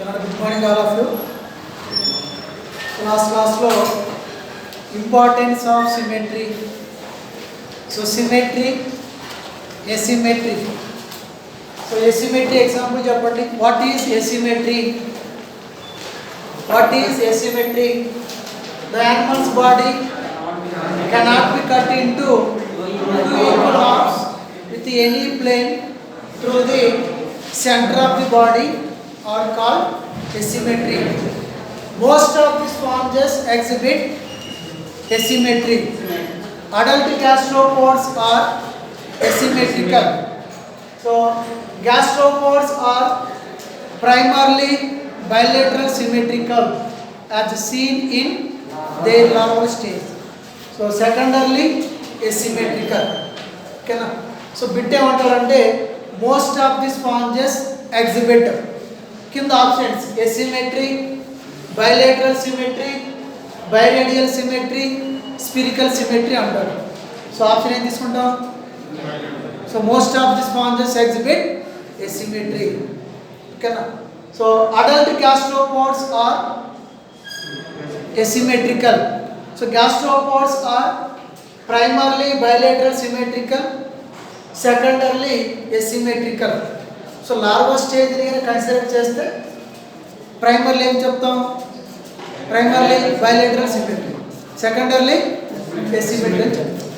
Good morning all of you. Last class lo importance of symmetry. So symmetry, asymmetry. So asymmetry example cheppandi. What is asymmetry? What is asymmetry? The animal's body cannot be cut into two equal halves with any plane through the center of the body are called asymmetry. Most of the sponges exhibit asymmetry. Adult gastropods are asymmetrical. So gastropods are primarily bilateral symmetrical as seen in their larval stage. So secondarily asymmetrical. Okay na? So bitte emantarante most of the sponges exhibit kinda options asymmetry, bilateral symmetry, biradial symmetry, spherical symmetry antaru. So option em తీసుకుంటాం. So most of the sponges exhibit asymmetry. Okay na? So adult gastropods are asymmetrical. So gastropods are primarily bilateral symmetrical, secondarily asymmetrical. So larval stage ni consider చేస్తే primarily ఏం చెప్తాం, primarily bilateral symmetry, secondarily asymmetrical చెప్తాం.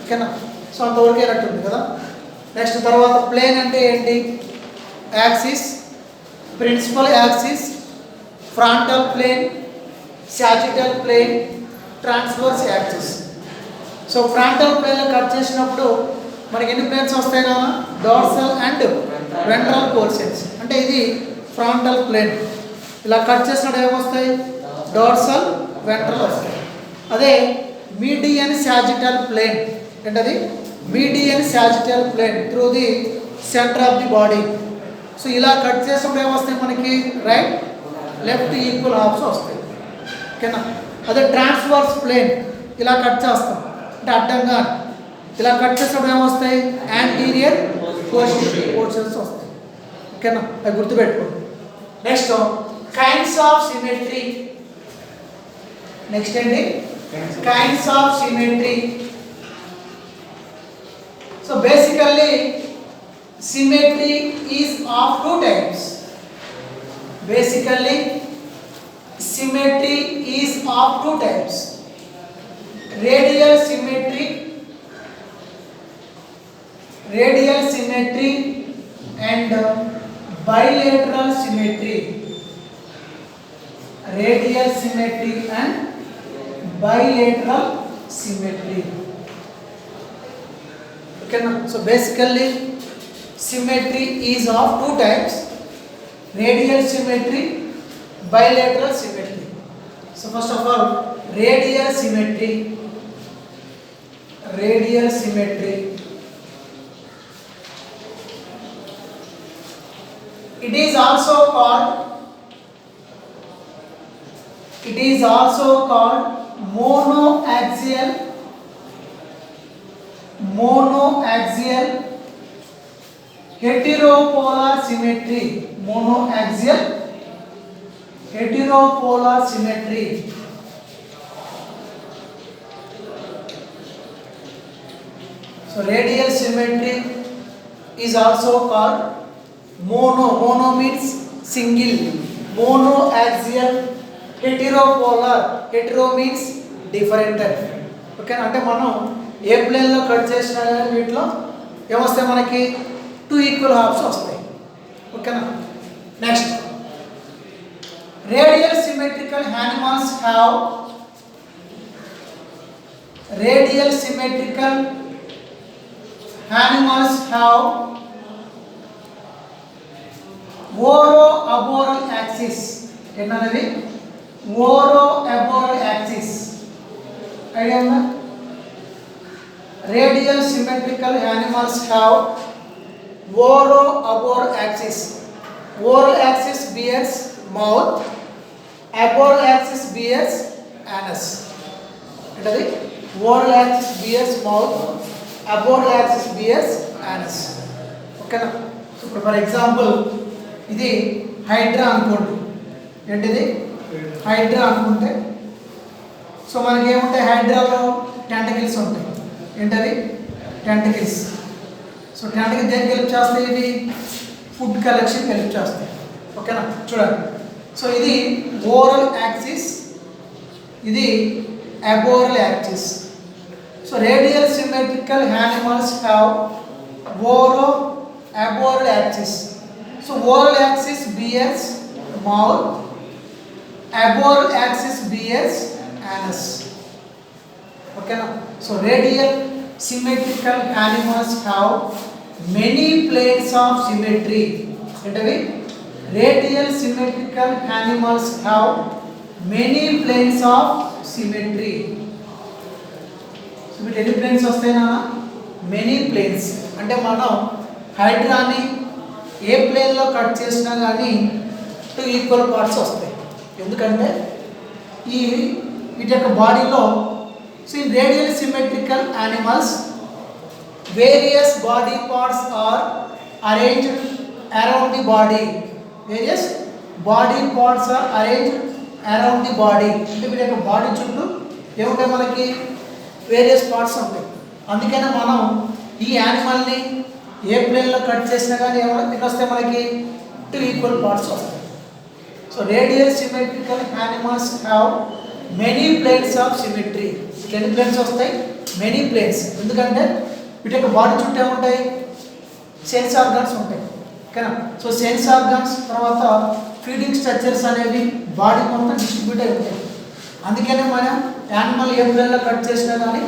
ఓకేనా? So అంతవరకు అయినట్టుంది కదా. Next తర్వాత plane అంటే ఏంటి? Axis, principal axis, frontal plane, sagittal plane, transverse axis. So frontal ప్లేన్లో కట్ చేసినప్పుడు మనకి ఎన్ని ప్లేన్స్ వస్తాయి కదా? Dorsal and ventral portions. అంటే ఇది ఫ్రంటల్ ప్లేన్. ఇలా కట్ చేసినప్పుడు ఏమొస్తాయి? డార్సల్, వెంట్రల్ వస్తాయి. అదే మీడియన్ సాజిటల్ ప్లేన్ ఏంటది? Median sagittal plane through the centre of the body. So ఇలా కట్ చేసినప్పుడు ఏమొస్తాయి మనకి? రైట్, లెఫ్ట్ ఈక్వల్ హాఫ్స్ వస్తాయి. ఓకేనా? అదే ట్రాన్స్వర్స్ ప్లేన్ ఇలా కట్ చేస్తాం అంటే అడ్డంగా. ఇలా కట్ చేసినప్పుడు ఏమొస్తాయి? యాంటీరియర్ పోర్షన్స్ వస్తాయి. ఓకేనా? అది గుర్తుపెట్టుకోండి. Next kinds of symmetry. Next ఏంటి? Kinds of symmetry. So basically symmetry is of two types. Basically symmetry is of two types: radial symmetry and bilateral symmetry. Radial symmetry and bilateral symmetry. Okay na? So basically symmetry is of two types: radial symmetry, bilateral symmetry. So first of all, radial symmetry. Radial symmetry, it is also called monoaxial heteropolar symmetry. Monoaxial heteropolar symmetry. So radial symmetry is also called mono means single, monoaxial, heteropolar, hetero means different. Okay, అంటే మనం ఏ ప్లేన్లో cut చేసినా కానీ వీటిలో ఏమొస్తాయి మనకి? Two equal హాఫ్స్ వస్తాయి. ఓకేనా? Next radial symmetrical animals have oro-aboral axis. ఏంటనేది? oro-aboral axis. ఐడియా ఉందా? radial symmetrical animals have oro-aboral axis. Oral axis bears mouth, aboral axis bears anus. ఏంటది? oral axis bears mouth, aboral axis bears anus. ఓకేనా? ఇప్పుడు for example ఇది హైడ్రా అనుకోండి. ఏంటిది? హైడ్రా అనుకుంటే so మనకి ఏముంటాయి? హైడ్రాలో టెంటకిల్స్ ఉంటాయి. ఏంటది? టెంటకిల్స్. సో టెంటకిల్స్ దేనికి హెల్ప్ చేస్తాయి? ఇవి ఫుడ్ కలెక్షన్ హెల్ప్ చేస్తాయి. ఓకేనా? చూడండి. సో ఇది ఓరల్ యాక్సిస్, ఇది aboral axis. So radial symmetrical animals have oro aboral axis. So oral axis bears mouth, aboral axis bears anus. ఓకేనా? So radial symmetrical animals have many planes of symmetry. ఏంటవి? Radial symmetrical animals have many planes of symmetry. So వీటి ఎన్ని planes వస్తాయి నాన్న? Many planes. అంటే మనం హైడ్రాని ఏ ప్లేన్లో cut చేసినా కానీ 2 ఈక్వల్ పార్ట్స్ వస్తాయి. ఎందుకంటే వీటి యొక్క బాడీలో so in radial symmetrical animals various body parts are arranged around the body. Various body parts are arranged around the body. అంటే వీటి యొక్క బాడీ చుట్టూ ఏముంటాయి? మనకి వేరియస్ పార్ట్స్ ఉంటాయి. అందుకనే మనం ఈ యానిమల్ని ఏ ప్లేన్లో కట్ చేసినా కానీ ఎన్ని వస్తాయి? మనకి 2 ఈక్వల్ పార్ట్స్ వస్తాయి. So radial symmetrical animals have many planes of symmetry. ఎన్ని ప్లేన్స్ వస్తాయి? Many planes. ఎందుకంటే వీటి యొక్క బాడీ చుట్టూ ఏముంటాయి? సెన్స్ ఆర్గాన్స్ ఉంటాయి. ఓకేనా? సో సెన్స్ ఆర్గాన్స్ తర్వాత ఫీడింగ్ స్ట్రక్చర్స్ అనేవి బాడీ మొత్తం డిస్ట్రిబ్యూట్ అయి ఉంటాయి. అందుకనే మనం యానిమల్ ఏ ప్లేన్లో కట్ చేసినా కానీ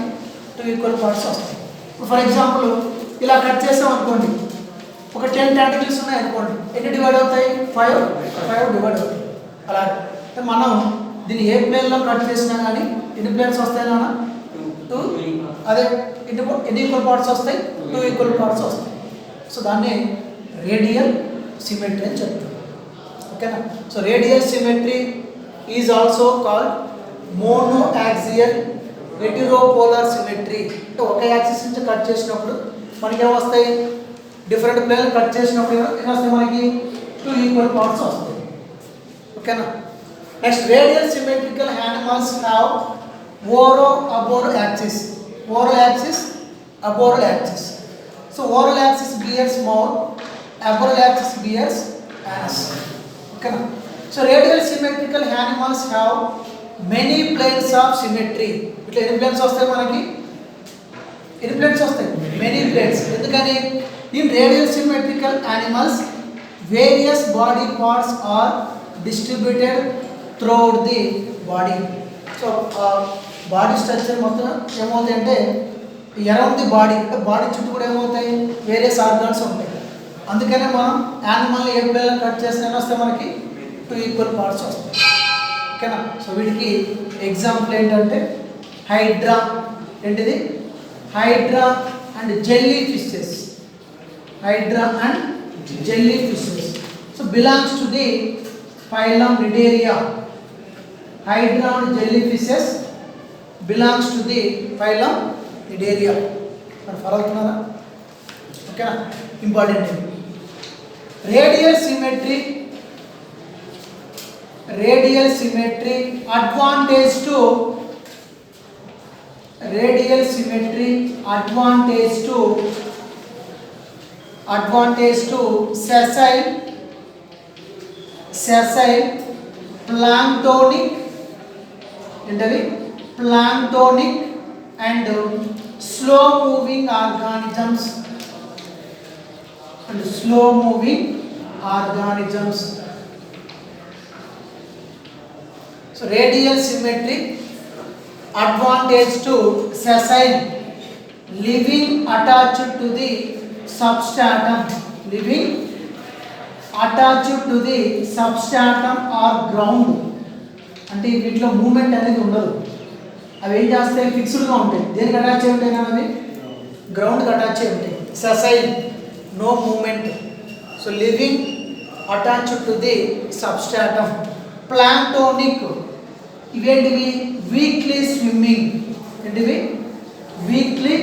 2 ఈక్వల్ పార్ట్స్ వస్తాయి. ఫర్ ఎగ్జాంపుల్ ఇలా కట్ చేసాం అనుకోండి, ఒక 10 టెంటకిల్స్ ఉన్నాయి అనుకోండి, ఎన్ని డివైడ్ అవుతాయి? 5 డివైడ్ అవుతాయి. అలాగే మనం దీన్ని ఏ ప్లేన్లో కట్ చేసినా కానీ ఎన్ని ప్లేన్స్ వస్తాయి నాన్న? 2. అదే ఎన్ని ఈక్వల్ పార్ట్స్ వస్తాయి? 2 ఈక్వల్ పార్ట్స్ వస్తాయి. సో దాన్ని రేడియల్ సిమెట్రీ అని చెప్తాం. ఓకేనా? So radial symmetry is also called mono axial heteropolar symmetry. అంటే ఒక యాక్సిస్ నుంచి కట్ చేసినప్పుడు మనకి ఏమొస్తాయి? డిఫరెంట్ ప్లేన్ కట్ చేసినప్పుడు ఏమొస్తాయి? మనకి 2 ఈక్వల్ పార్ట్స్ వస్తాయి. ఓకేనా? Next radial symmetrical animals have oro aboral axis. Oral axis, aboral axis. So oral axis bears mouth, aboral axis bears anus. ఓకేనా? So radial symmetrical animals have many planes of symmetry. ఇట్లా ఎన్ని planes వస్తాయి? మనకి ఎన్ని planes వస్తాయి? Many planes. ఎందుకని? In radial symmetrical animals various body parts are distributed throughout the body. So body structure మొత్తం ఏమవుతాయి అంటే అరౌండ్ ది బాడీ, అంటే బాడీ చుట్టూ కూడా ఏమవుతాయి? వేరియస్ ఆర్గాన్స్ ఉంటాయి. అందుకనే మనం యానిమల్ని ఏ ప్లేన్లో కట్ చేసినా వస్తే మనకి 2 ఈక్వల్ పార్ట్స్ వస్తాయి. ఓకేనా? సో వీటికి ఎగ్జాంపుల్ ఏంటంటే హైడ్రా. ఏంటిది? Hydra and jelly fishes. Hydra and jelly fishes. So belongs to the phylum Nidaria. Hydra and jellyfishes belongs to the phylum Nidaria. మరి ఫాలో అవుతున్నారా? ఓకేనా? Important. Radial symmetry advantage to sessile planktonic and slow moving organisms So radial symmetry advantage to sessile living attached to the substratum or ground. అంటే వీటిలో moment అనేది ఉండదు. అవి ఏం చేస్తాయి? ఫిక్స్డ్గా ఉంటాయి. దేనికి అటాచ్ అయి ఉంటాయి? అవి గ్రౌండ్కి అటాచ్ అయి ఉంటాయి. Sessile, no movement. So living attached to the substratum. Planktonic, ఇవేంటివి? Weakly swimming. ఏంటివి? Weakly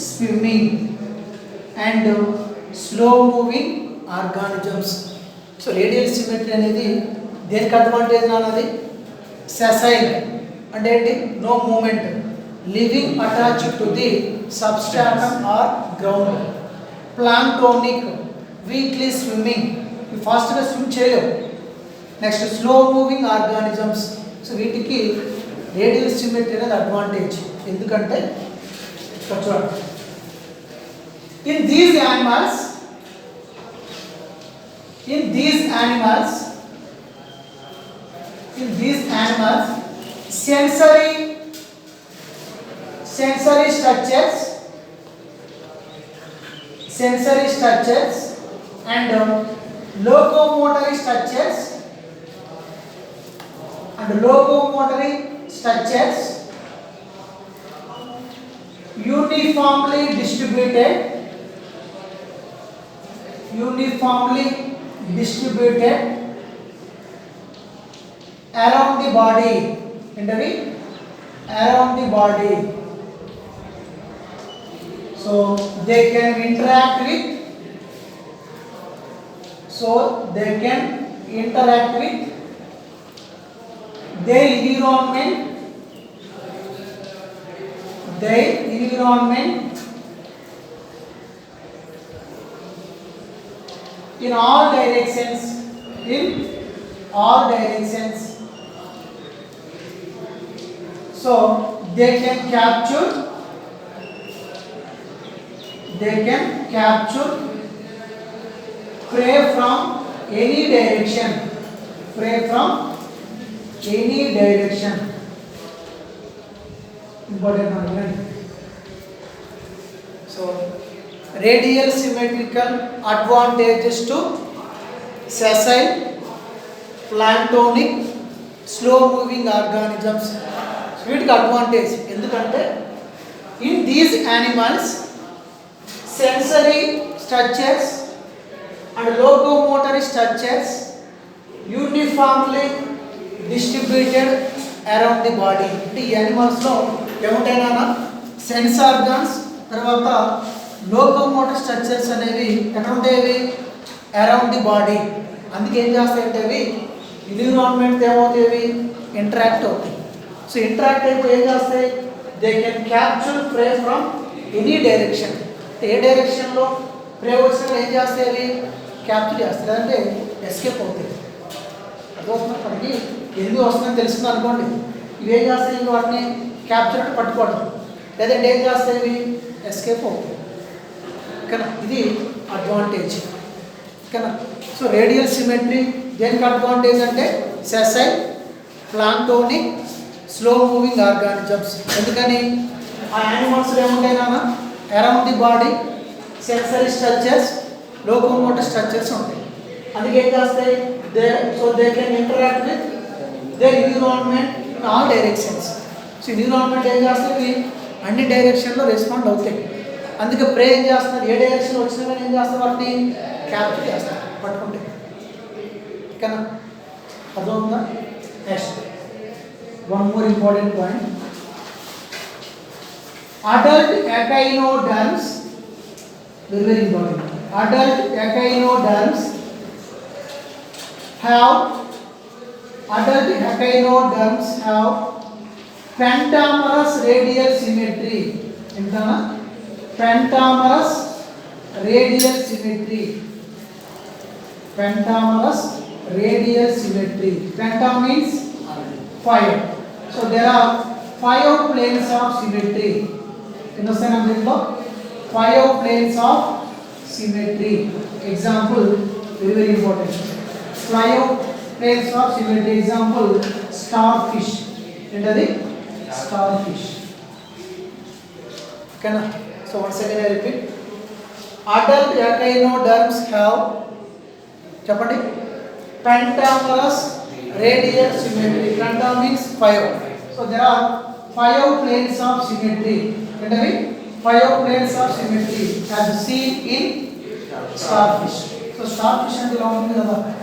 swimming and slow moving organisms. So radial symmetry అనేది దేనికి అడ్వాంటేజ్ అన్నది సెసైల్ అంటే ఏంటి no movement living attached to the substratum or ground planktonic weakly swimming ఫాస్ట్గా swim చేయలేవు next slow moving organisms so వీటికి radial symmetry అనేది advantage ఎందుకంటే చూడండి in these animals sensory structures and locomotory structures uniformly distributed around the body so they can interact with their environment in all directions so they can capture prey from any direction important one. So radial symmetrical advantages to sessile planktonic slow moving organisms వీటికి advantage ఎందుకంటే in these animals sensory structures and locomotory structures uniformly distributed around the body అంటే ఈ యానిమల్స్లో ఏముంటాయినా sense organs తర్వాత locomotor structures అనేవి ఎక్కడ ఉంటాయి around the body అందుకే ఏం చేస్తాయంటే అవి ఎన్విరాన్మెంట్ ఏమవుతాయి ఇంటరాక్ట్ అవుతాయి సో ఇంటరాక్ట్ అయిపోయి ఏం చేస్తాయి they can capture prey from any direction ఏ డైరెక్షన్లో ప్రే వచ్చినా ఏం చేస్తాయి అవి క్యాప్చర్ చేస్తాయి అంటే ఎస్కేప్ అవుతాయి అదొస్తుంది మనకి ఎందుకు వస్తుందని తెలిసింది అనుకోండి ఇవి ఏం చేస్తాయి వాటిని క్యాప్చర్ అంటే పట్టుకోవడం లేదంటే ఏం చేస్తాయి ఇవి ఎస్కేప్ అవుతాయి ఓకేనా ఇది అడ్వాంటేజ్ ఓకేనా సో రేడియల్ సిమెట్రీ దేనికి అడ్వాంటేజ్ అంటే sessile planktonic slow moving organisms ఎందుకని ఆ యానిమల్స్ ఏముంటాయి నాన్న around the body sensory structures locomotor structures ఉంటాయి అందుకే ఏం చేస్తాయి they can interact with their environment in all directions so environment ఏం చేస్తాయి అన్ని డైరెక్షన్లో రెస్పాండ్ అవుతాయి అందుకే ప్రే ఏం చేస్తున్నారు ఏ డైరెక్షన్ వచ్చినా కానీ ఏం చేస్తారు వాటిని క్యాప్చర్ చేస్తారు పట్టుకుంటే ఓకేనా అర్థమవుతుందా next one more important point adult echinoderms very important adult echinoderms have pentamerous radial symmetry entana pentamerous radial symmetry penta means 5 so there are 5 planes of symmetry understand amrito 5 planes of symmetry example very important 5 planes of symmetry example starfish entadi starfish kana so once again I repeat adult echinoderms have chepandi pentamerous radial symmetry penta means 5 so there are 5 planes of symmetry and 5 planes of symmetry as seen in starfish so starfish and ఎలా ఉంటుంది కదా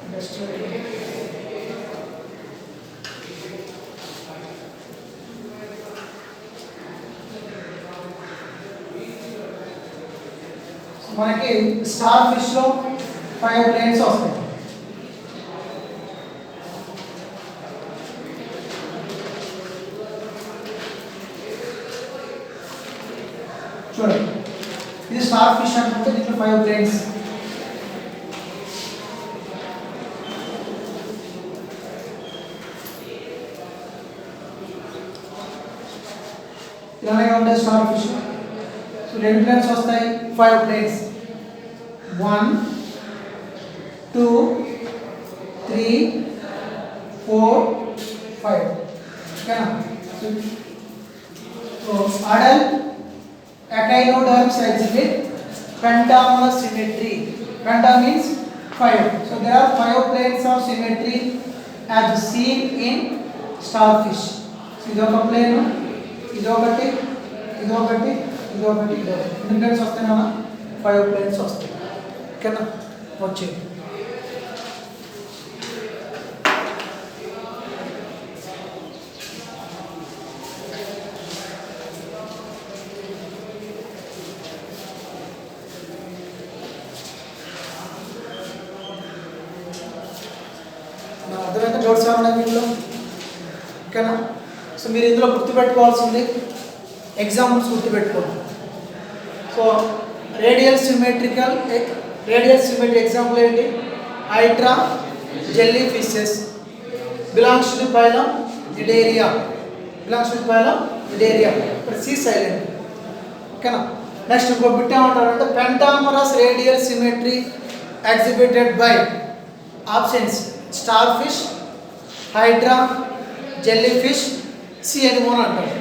Industrial మనకి star fish లో 5 planes వస్తాయి. చూడండి, ఇది star fish అనుకుంటే దీంట్లో 5 ప్లేన్స్. ఇలానే ఉంటాయి స్టార్ ఫిష్. సో 2 ప్లేన్స్ వస్తాయి, 5 ప్లేన్స్. 1 2 3 4 5. ఓకేనా? So adult echinoderms exhibit pentamerous symmetry. Penta means 5. So there are 5 planes of symmetry as seen in starfish. So idoka plane, idokati, idokati, idokati, idokati. Eన్ని planes వస్తాయన్నా? 5 planes వస్తాయి. ఓకేనా? వచ్చేది. అర్థమైతే doubts ఏమన్నా దీంట్లో? ఓకేనా? So మీరు ఇందులో గుర్తుపెట్టుకోవాల్సింది ఎగ్జాంపుల్స్ గుర్తుపెట్టుకోండి. సో రేడియల్ సిమెట్రీ ఎగ్జాంపుల్ ఏంటి? Hydra jelly fishes belongs to the phylum Cnidaria. ఇక్కడ సి సైలెంట్. ఓకేనా? నెక్స్ట్ ఇంకో బిట్ ఏమంటారంటే pentamerous radial symmetry exhibited by options starfish, hydra, jelly fish, sea anemone అంటారు.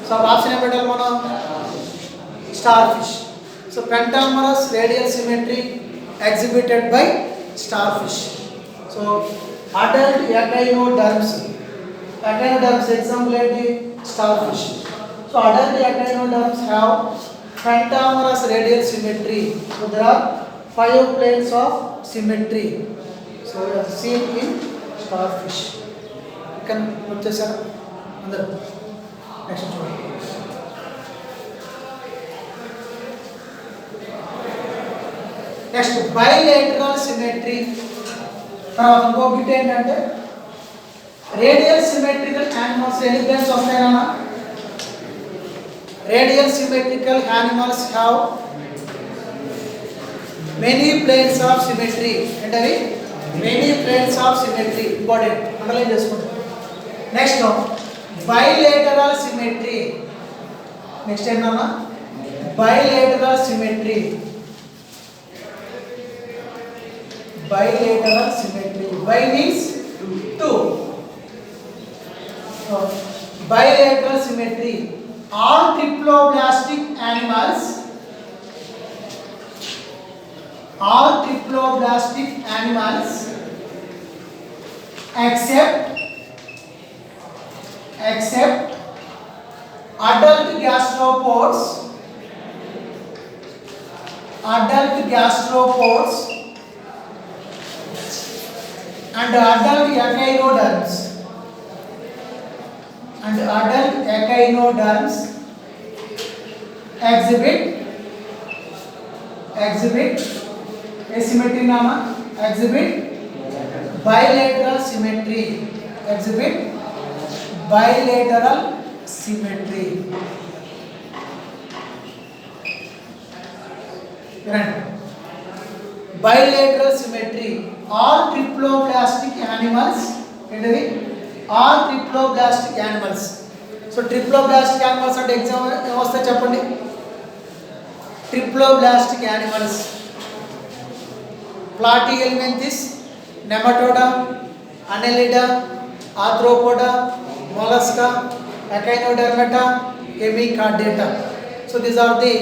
సో ఆప్షన్ ఏం పెట్టాలి మనం? Starfish. So pentamerous radial symmetry exhibited by starfish. So adult echinoderms example ఏంటి? Starfish. So adult echinoderms have pentamerous radial symmetry. So there are 5 planes of symmetry. So we have seen in starfish. Can వచ్చేసారా అందరూ? Next చూడండి. Next bilateral symmetry. తర్వాత ఇంకో bit ఏంటంటే radial symmetrical animals ఎన్ని planes వస్తాయన్నా? Radial symmetrical animals have many planes of symmetry. ఏంటవి? many planes of symmetry. Important, underline చేసుకోండి. Next bilateral symmetry. నెక్స్ట్ ఏంటన్నా? bilateral symmetry. bilateral symmetry. Bi means 2. Bilateral symmetry. All triploblastic animals except adult gastropods and adult echinoderms exhibit asymmetry nama exhibit bilateral symmetry. Bilateral symmetry. All triploblastic animals. ఏంటిది? All triploblastic animals. So triploblastic animals అంటే example ఏమొస్తాయి చెప్పండి? triploblastic animals Platyhelminthes, Nematoda, Annelida, Arthropoda, Mollusca, Echinodermata, Hemichordata. So these are the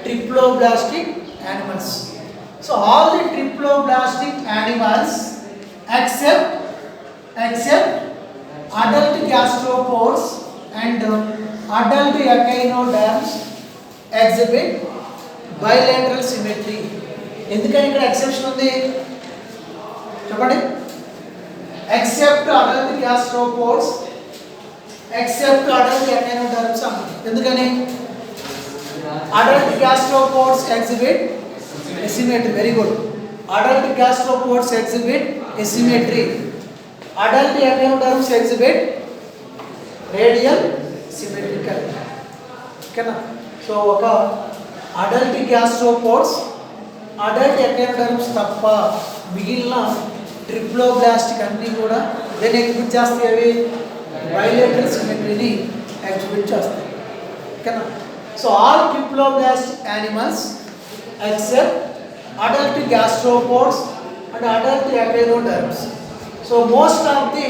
triploblastic animals. So all the triploblastic animals except adult gastropods and adult echinoderms exhibit bilateral symmetry. ఎందుకని ఇక్కడ exception ఉంది చెప్పండి? Except adult gastropods, except adult echinoderms అన్నారు. ఎందుకని? Adult gastropods exhibit asymmetry, very good. Adult gastropods exhibit asymmetry. Adult echinoderms exhibit radial symmetrical. ఓకేనా? So ఒక adult gastropods, adult ఎకైనోడర్మ్స్ తప్ప మిగిలిన ట్రిప్లోబ్లాస్టిక్ అన్నీ కూడా దేన్ని ఎగ్జిబిట్ చేస్తాయి? అవి బైలేటరల్ సిమెట్రీని ఎగ్జిబిట్ చేస్తాయి. ఓకేనా? So all triploblastic animals except adult gastropods and adult echinoderms. So most of the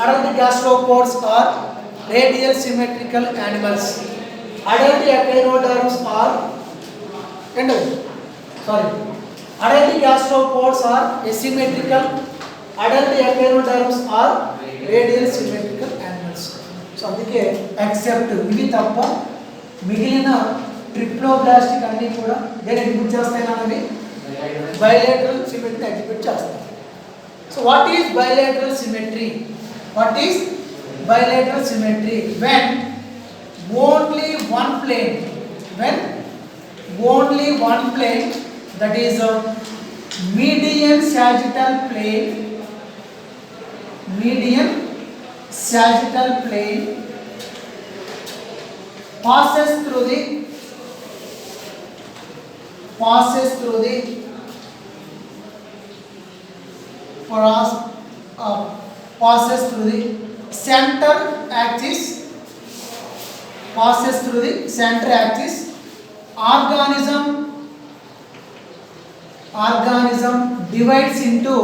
adult gastropods are radial symmetrical animals. Adult echinoderms are adult gastropods are asymmetrical. Adult echinoderms are radial symmetrical animals. So అందుకే except ఇవి తప్ప మిగిలిన triploblastic అన్నీ కూడా దేని exhibit చేస్తాయి అన్నవి bilateral symmetry exhibit చేస్తాయి. So what is bilateral symmetry? What is bilateral symmetry? When only one plane, that is median sagittal plane passes through the center axis, organism divides into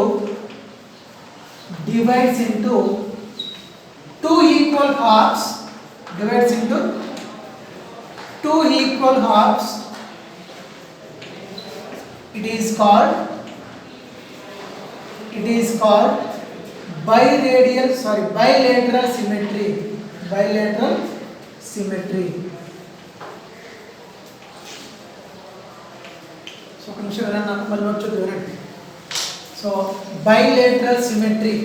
two equal halves, it is called bilateral symmetry. So ఒక నిమిషం వినండి, మళ్ళీ వచ్చి వినండి. So bilateral symmetry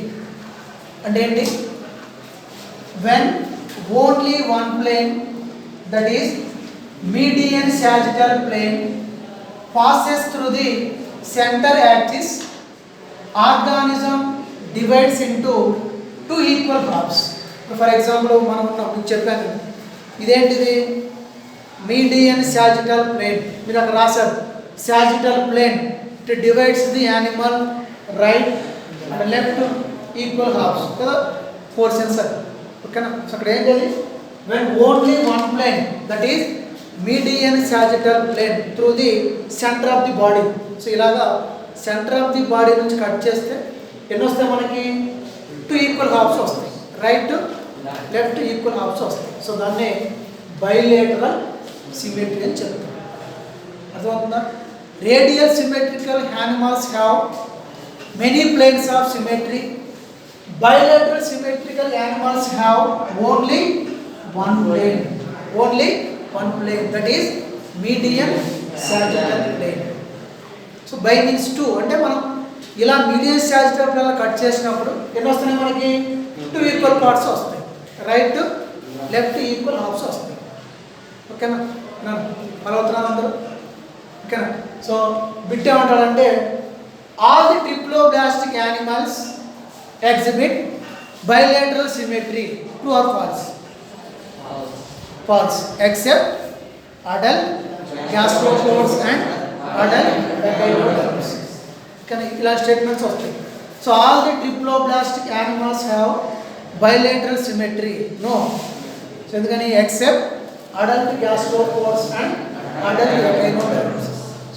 అంటే ఏంటి? When only one plane, that is median sagittal plane passes through the center axis, organism divides into two equal halves. For example, మనం మీకు చెప్పాను, ఇదేంటిది? Median sagittal plane. మీరు అక్కడ రాశారు sagittal plane, it divides the animal right and left equal halves కదా, portions. ఓకేనా? So అక్కడ ఏం చేయాలి? when only one plane, that is median sagittal plane through the center of the body. So ఇలాగా centre of the body నుంచి cut చేస్తే ఎన్ని వస్తాయి మనకి? టూ ఈక్వల్ హాఫ్స్ వస్తాయి, రైట్ లెఫ్ట్ ఈక్వల్ హాఫ్స్ వస్తాయి. సో దాన్ని బైలేటరల్ సిమెట్రీ అని చెప్తాం. అర్థమవుతుందా? Radial symmetrical animals have many planes of symmetry. Bilateral symmetrical animals have only one plane, that is median sagittal plane. So by means 2 అంటే మనం ఇలా median sagittal plane cut చేసినప్పుడు ఎన్ని వస్తాయి మనకి? టూ ఈక్వల్ పార్ట్స్ వస్తాయి, రైట్ లెఫ్ట్ ఈక్వల్ హాఫ్స్ వస్తాయి. ఓకేనా? మళ్ళీ అవుతున్నాను అందరూ? ఓకేనా? సో బిట్ ఏమంటాడంటే all the triploblastic animals exhibit bilateral symmetry. True or false? False. Except adult gastropods and adult echinoderms. Can ila statements వస్తాయి. So all the triploblastic animals have bilateral symmetry. No. So ఎందుకని? except adult gastropods and adult echinoderms.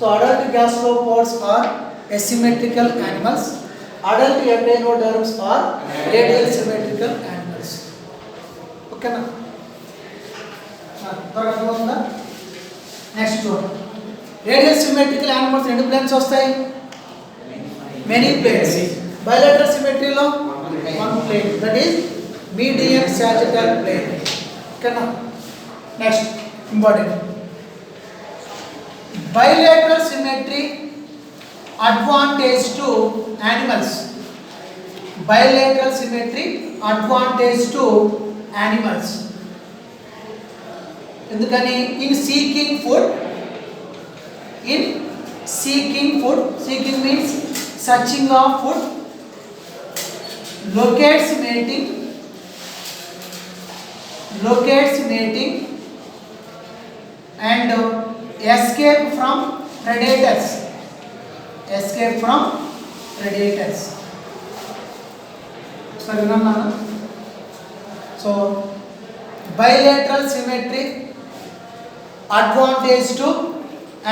So adult gastropods are asymmetrical animals. Adult echinoderms are radial symmetrical animals. Okay na? త్వరగా అర్థమవుతుందా? Next చూడండి. Radial symmetrical animals ఎన్ని planes వస్తాయి? Many planes. Bilateral సిమెట్రీలో one plane, that is median sagittal plane. ఓకేనా? Next important, bilateral symmetry advantage to animals. Bilateral symmetry advantage to animals. ఎందుకని? in seeking food, seeking food, seeking means searching of food, locates mating, and escape from predators, so remember, so bilateral symmetry advantage to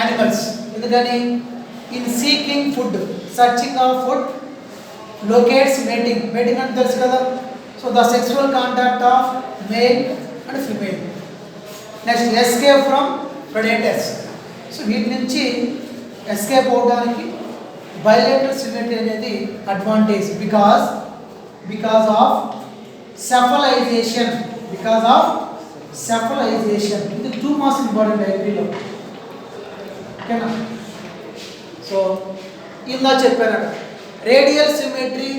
animals ఎందుకని in seeking food, searching of food, locates mating అంటే తెలుసు కదా, so the sexual contact of male and female, next escape from predators, so వీటి నుంచి escape అవడానికి bilateral symmetry అనేది advantage because of cephalization, ఇది 2 marks important ఐపీలో, ఓకేనా. సో ఇందా చెప్పాను radial symmetry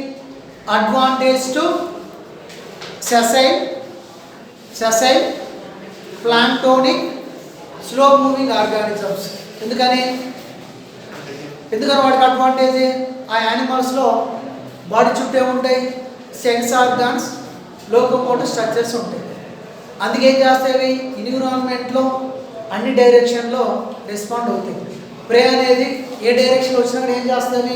advantage to sessile planktonic slow moving organisms. ఎందుకని వాడికి అడ్వాంటేజ్, ఆ యానిమల్స్లో బాడీ చుట్టూ ఉంటాయి సెన్స్ ఆర్గాన్స్, లోకోమోటివ్ స్ట్రక్చర్స్ ఉంటాయి. అందుకే ఏం చేస్తాయి, ఎన్విరాన్మెంట్లో అన్ని డైరెక్షన్లో రెస్పాండ్ అవుతాయి. ప్రే అనేది ఏ డైరెక్షన్ వచ్చినా కూడా ఏం చేస్తుంది,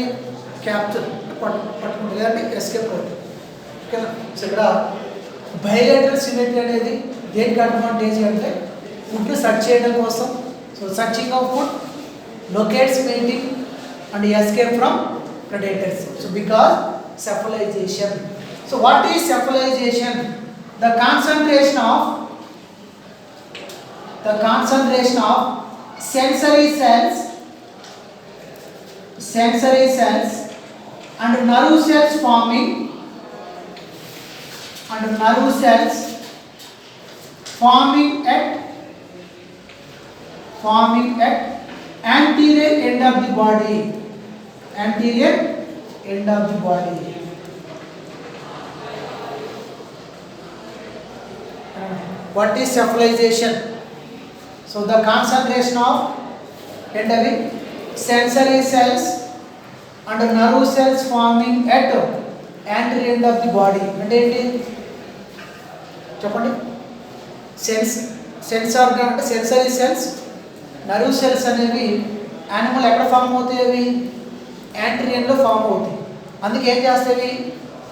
క్యాప్చర్ పట్టుకుంటుంది, లేదంటే ఎస్కేప్ అవుతుంది, ఓకేనా. సో ఇక్కడ బైలేటరల్ సిమెట్రీ అనేది దేనికి అడ్వాంటేజ్ అంటే ఫుడ్ సర్చ్ చేయడం కోసం, so searching of food, locates మెయింటింగ్ and escape from predators. So because cephalization. So what is cephalization? The concentration of sensory cells and nerve cells forming at anterior end of the body. What is cephalization? So the concentration of sensory cells and nerve cells forming at anterior end of the body. అంటే ఏంటి చెప్పండి. Sense organ అంటే sensory cells, nerve cells అనేవి animal ఎక్కడ form అవుతాయి, అవి యాంటీరియన్లో form అవుతాయి. అందుకే ఏం చేస్తాయి,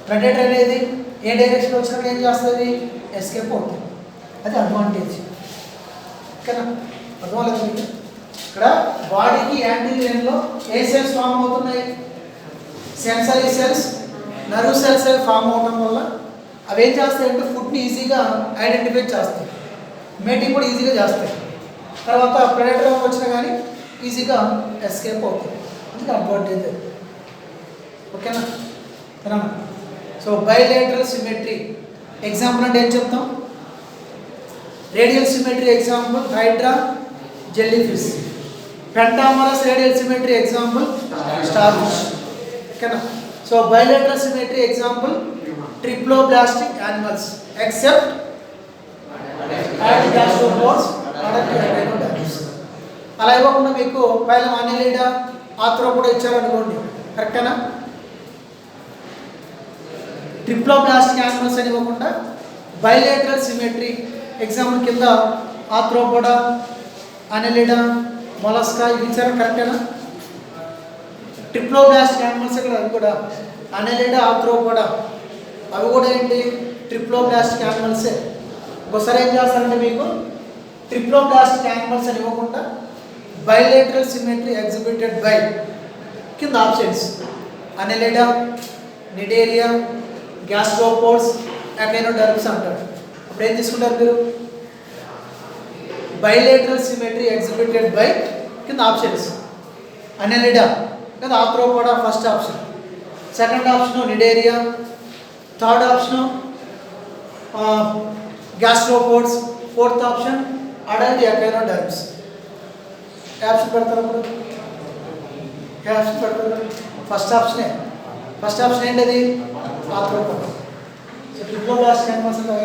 ప్రెడేటర్ అనేది ఏ డైరెక్షన్ వచ్చినప్పుడు ఏం చేస్తుంది, ఎస్కేప్ అవుతుంది. అది అడ్వాంటేజ్, ఓకేనా. అర్థమవుతుంది మీకు. ఇక్కడ బాడీకి యాంటీరియన్లో ఏ సెల్స్ ఫామ్ అవుతున్నాయి, సెన్సరీ సెల్స్, నర్వ్ సెల్స్ అవి ఫామ్ అవడం వల్ల అవి ఏం చేస్తాయంటే ఫుడ్ని ఈజీగా ఐడెంటిఫై చేస్తాయి, మేటింగ్ కూడా ఈజీగా చేస్తాయి. తర్వాత ప్రెడేటర్ వచ్చినా కానీ ఈజీగా ఎస్కేప్ అవుతుంది. అందుకే అడ్వాంటేజ్, ఓకేనా. సో బైలేటరల్ సిమెట్రీ ఎగ్జాంపుల్ అంటే ఏం చెప్తాం, radial symmetry example hydra, jelly fish. Pentamerous radial symmetry example star fish, ఓకేనా. So bilateral symmetry example triploblastic animals except gastropods. అలా ఇవ్వకుండా మీకు ఫైలం అనిలీడా, ఆర్థ్రోపోడా ఇచ్చారనుకోండి, కరెక్టేనా. ట్రిప్లోబ్లాస్టిక్ యానిమల్స్ అని ఇవ్వకుండా బైలేటరల్ సిమెట్రీ ఎగ్జాంపుల్ కింద ఆర్థ్రోపోడా, అనిలీడా, మొలస్కా ఇవి ఇచ్చారు, కరెక్టేనా. ట్రిప్లోబ్లాస్టిక్ యానిమల్స్ ఇక్కడ అవి కూడా అనిలీడా, ఆర్థ్రోపోడా అవి కూడా ఏంటి, ట్రిప్లోబ్లాస్టిక్ యానిమల్సే. ఒకసారి ఏం చేస్తారంటే మీకు ట్రిప్లోబ్లాస్టిక్ యానిమల్స్ అని ఇవ్వకుండా బైలేటరల్ సిమెట్రీ ఎగ్జిబిటెడ్ బై కింద options Annelida, Cnidaria, gastropods, echinoderms అంటారు. అప్పుడు ఏం తీసుకుంటారు మీరు, బైలేటరల్ సిమెట్రీ ఎగ్జిబిటెడ్ బై కింద ఆప్షన్స్ అనిలీడా లేదా Arthropoda first option, second option Cnidaria, third option gastropods, fourth option adult echinoderms. Option పెడతారు, అప్పుడు ఆప్షన్ పెడతారు. ఫస్ట్ ఆప్షన్ ఏంటది, ఆర్థ్రోపోడా. సో ట్రిప్లోబ్లాస్టిక్ యానిమల్స్ అంటే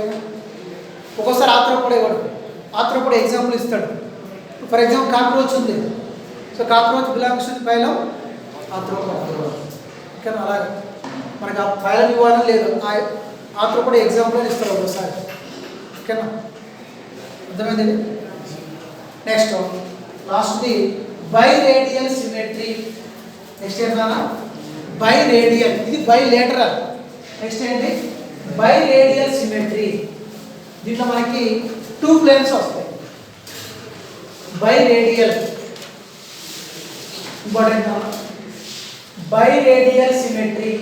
ఒక్కోసారి ఆర్థ్రోపోడా ఇవ్వడు, ఆర్థ్రోపోడా ఎగ్జాంపుల్ ఇస్తాడు. ఫర్ ఎగ్జాంపుల్ కాక్రోచ్ ఉంది, so cockroach belongs to phylum Arthropoda. ఓకేనా? అలాగే మనకి ఆ ఫైలం ఇవ్వాలని లేదు, ఆర్థ్రోపోడా ఎగ్జాంపుల్ ఇస్తారు ఒకసారి. ఓకేనా? అర్థమైందండి? నెక్స్ట్ లాస్ట్ది బైరేడియల్ సిమెట్రీ. నెక్స్ట్ ఏంటన్నా బైరేడియల్, ఇది బైలేటరల్. నెక్స్ట్ ఏంటి బైరేడియల్ సిమెట్రీ. దీంట్లో మనకి 2 ప్లేన్స్ వస్తాయి. బైరేడియల్ ఇంపార్టెంట్, బైరేడియల్ సిమెట్రీ.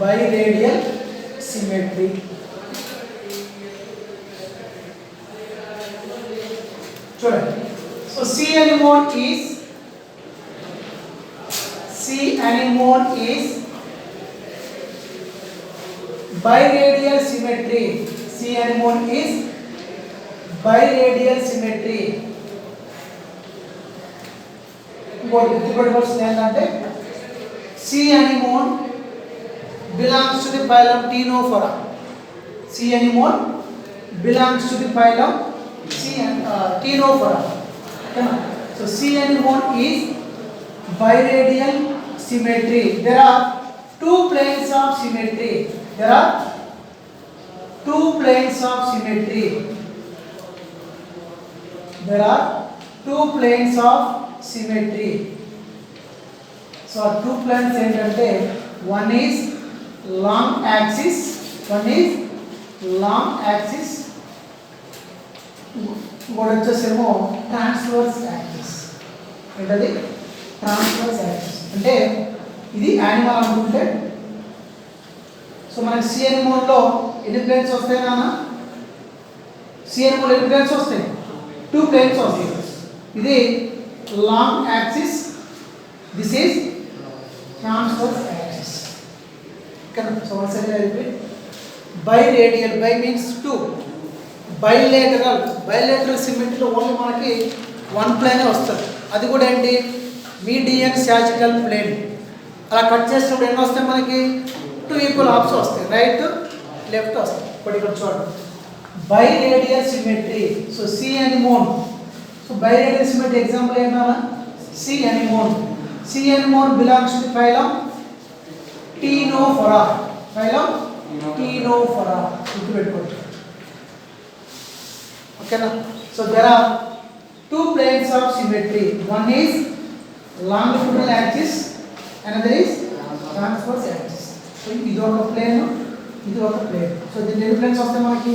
బైరేడియల్ సిమెట్రీ చూడండి. So C anemone is biradial symmetry. C anemone is biradial symmetry. ఇంకోటి గుర్తుపెట్టుకోవాల్సింది ఏంటంటే C anemone belongs to the phylum Ctenophora. C anemone belongs to the phylum Ctenophora. So C anemone is biradial symmetry. There are 2 planes of symmetry. There are 2 planes of symmetry. There are 2 planes of symmetry. So 2 planes ఏంటంటే one is long axis, one is long axis, ఇంకోటి వచ్చేసేమో transverse axis. ఏంటది transverse axis అంటే ఇది animal అనుకుంటే. So మనకి C anemoneలో ఎన్ని planes వస్తాయి నాన్న? C anemone ఎన్ని ప్లేన్స్ వస్తాయి? 2 ప్లేన్స్ వస్తాయి. ఇది long axis, this is transverse axis. Okay. So once again I repeat, biradial, bi means 2, bilateral సిమెట్రీలో ఓన్లీ మనకి 1 ప్లేనే వస్తుంది. అది కూడా ఏంటి మీడియన్ సాజిటల్ ప్లేన్. అలా కట్ చేసినప్పుడు ఎన్ని వస్తాయి మనకి? 2 ఈక్వల్ హాఫ్స్ వస్తాయి, రైట్ లెఫ్ట్ వస్తాయి. ఇప్పుడు ఇక్కడ చూడండి biradial symmetry. So C anemone, సో బైరేడియల్ సిమెట్రీ ఎగ్జాంపుల్ ఏంటన్నా C anemone. C anemone belongs to the phylum Ctenophora. phylum Ctenophora గుర్తుపెట్టుకోండి. ఓకేనా? So there are 2 planes of symmetry. One is longitudinal axis, another is transverse axis. So ఇది ఒక plane, ఇది ఒక plane. So దీని ఎన్ని planes వస్తాయి మనకి?